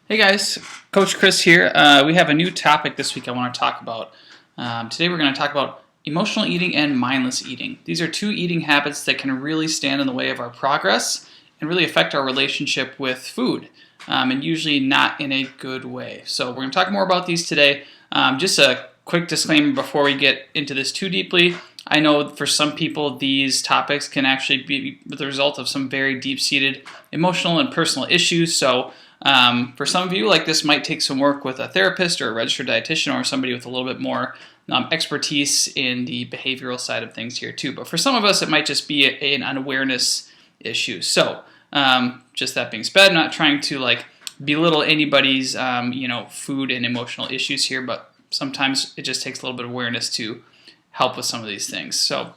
Hey guys, Coach Chris here. We have a new topic this week I want to talk about. Today we're going to talk about emotional eating and mindless eating. These are two eating habits that can really stand in the way of our progress and really affect our relationship with food, and usually not in a good way. So we're going to talk more about these today. Just a quick disclaimer before we get into this too deeply. I know for some people these topics can actually be the result of some very deep-seated emotional and personal issues. So for some of you, this might take some work with a therapist or a registered dietitian or somebody with a little bit more expertise in the behavioral side of things here too. But for some of us, it might just be an unawareness issue. So just that being said, I'm not trying to belittle anybody's food and emotional issues here, but sometimes it just takes a little bit of awareness to help with some of these things. So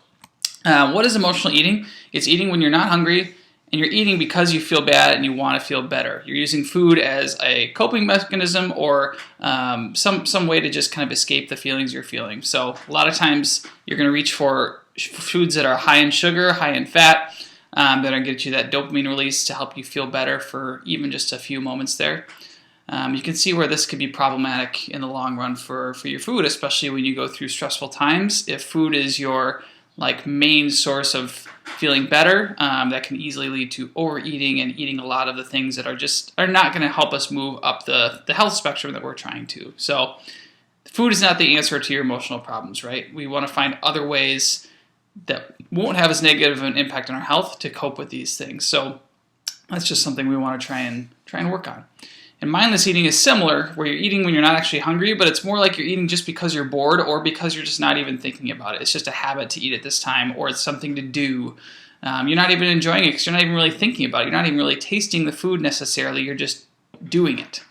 what is emotional eating? It's eating when you're not hungry, and you're eating because you feel bad and you want to feel better. You're using food as a coping mechanism or some way to just kind of escape the feelings you're feeling. So a lot of times you're going to reach for foods that are high in sugar, high in fat, that are going to get you that dopamine release to help you feel better for even just a few moments there. You can see where this could be problematic in the long run for your food, especially when you go through stressful times. If food is your main source of feeling better, that can easily lead to overeating and eating a lot of the things that are not going to help us move up the health spectrum that we're trying to. So food is not the answer to your emotional problems, right? We want to find other ways that won't have as negative an impact on our health to cope with these things. So that's just something we want to try and work on. And mindless eating is similar, where you're eating when you're not actually hungry, but it's more like you're eating just because you're bored or because you're just not even thinking about it. It's just a habit to eat at this time, or it's something to do. You're not even enjoying it because you're not even really thinking about it. You're not even really tasting the food necessarily. You're just doing it,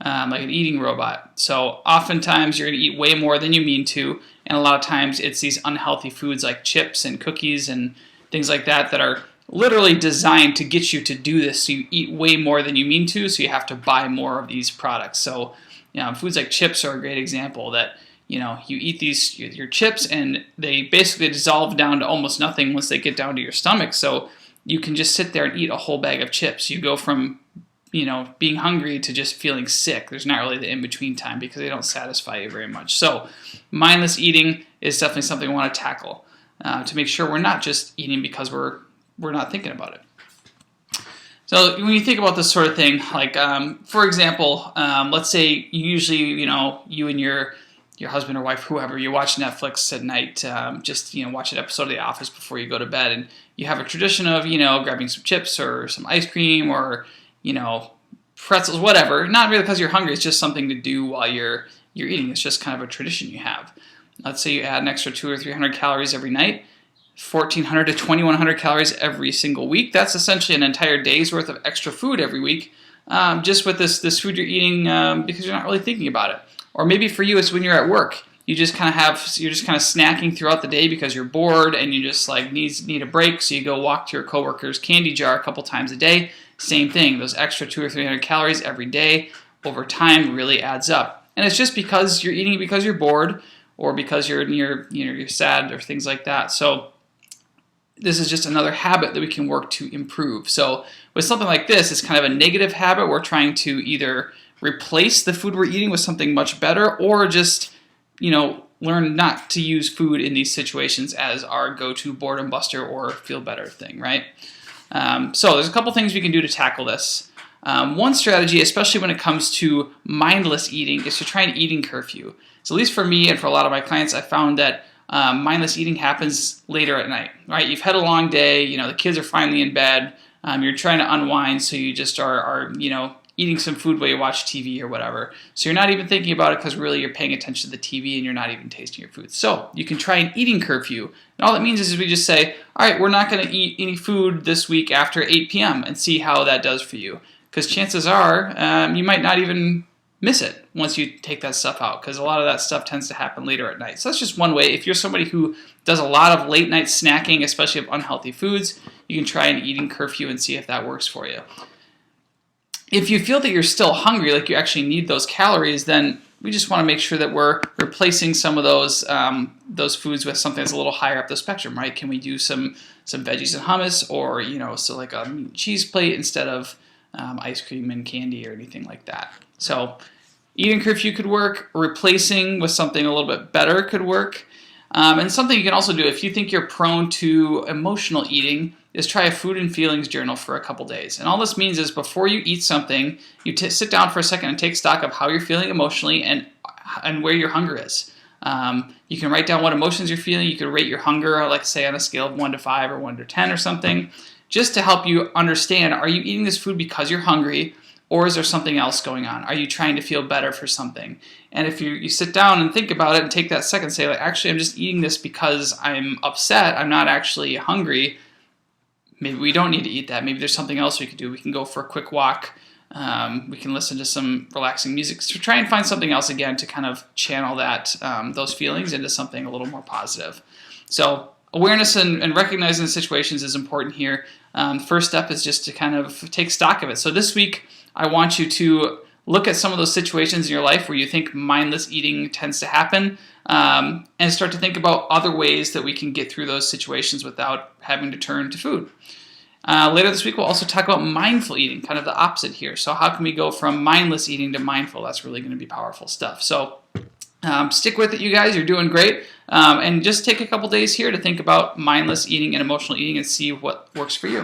like an eating robot. So oftentimes you're going to eat way more than you mean to, and a lot of times it's these unhealthy foods like chips and cookies and things like that that are literally designed to get you to do this, so you eat way more than you mean to, so you have to buy more of these products. So foods like chips are a great example that you eat your chips and they basically dissolve down to almost nothing once they get down to your stomach. So you can just sit there and eat a whole bag of chips. You go from being hungry to just feeling sick. There's not really the in-between time because they don't satisfy you very much. So mindless eating is definitely something we want to tackle to make sure we're not just eating because we're not thinking about it. So when you think about this sort of thing, for example, let's say usually you and your husband or wife, whoever, you watch Netflix at night, watch an episode of The Office before you go to bed, and you have a tradition of grabbing some chips or some ice cream or pretzels, whatever. Not really because you're hungry; it's just something to do while you're eating. It's just kind of a tradition you have. Let's say you add an extra 200 or 300 calories every night. 1,400 to 2,100 calories every single week. That's essentially an entire day's worth of extra food every week, just with this food you're eating because you're not really thinking about it. Or maybe for you, it's when you're at work. You're just kind of snacking throughout the day because you're bored and you just need a break. So you go walk to your coworker's candy jar a couple times a day. Same thing. Those extra 200 or 300 calories every day over time really adds up. And it's just because you're eating because you're bored or because you're sad or things like that. So this is just another habit that we can work to improve. So with something like this, it's kind of a negative habit. We're trying to either replace the food we're eating with something much better, or just, learn not to use food in these situations as our go-to boredom buster or feel better thing, right? So there's a couple things we can do to tackle this. One strategy, especially when it comes to mindless eating, is to try an eating curfew. So at least for me and for a lot of my clients, I found that mindless eating happens later at night, right? You've had a long day, the kids are finally in bed, you're trying to unwind, so you just are eating some food while you watch TV or whatever. So you're not even thinking about it because really you're paying attention to the TV and you're not even tasting your food. So you can try an eating curfew. And all that means is we just say, all right, we're not going to eat any food this week after 8 p.m. and see how that does for you. Because chances are you might not even miss it once you take that stuff out, because a lot of that stuff tends to happen later at night. So that's just one way. If you're somebody who does a lot of late night snacking, especially of unhealthy foods, you can try an eating curfew and see if that works for you. If you feel that you're still hungry, like you actually need those calories, then we just want to make sure that we're replacing some of those foods with something that's a little higher up the spectrum, right? Can we do some veggies and hummus, or so like a meat and cheese plate instead of ice cream and candy or anything like that. So eating curfew could work. Replacing with something a little bit better could work. And something you can also do if you think you're prone to emotional eating is try a food and feelings journal for a couple days. And all this means is before you eat something, you sit down for a second and take stock of how you're feeling emotionally and where your hunger is. You can write down what emotions you're feeling. You could rate your hunger, like say on a scale of 1 to 5 or 1 to 10 or something, just to help you understand, are you eating this food because you're hungry, or is there something else going on? Are you trying to feel better for something? And if you sit down and think about it and take that second, say, like, actually, I'm just eating this because I'm upset. I'm not actually hungry. Maybe we don't need to eat that. Maybe there's something else we could do. We can go for a quick walk. We can listen to some relaxing music. So try and find something else, again, to kind of channel those feelings into something a little more positive. So awareness and recognizing the situations is important here. First step is just to kind of take stock of it. So this week, I want you to look at some of those situations in your life where you think mindless eating tends to happen, and start to think about other ways that we can get through those situations without having to turn to food. Later this week, we'll also talk about mindful eating, kind of the opposite here. So how can we go from mindless eating to mindful? That's really going to be powerful stuff. So stick with it, you guys. You're doing great. And just take a couple days here to think about mindless eating and emotional eating and see what works for you.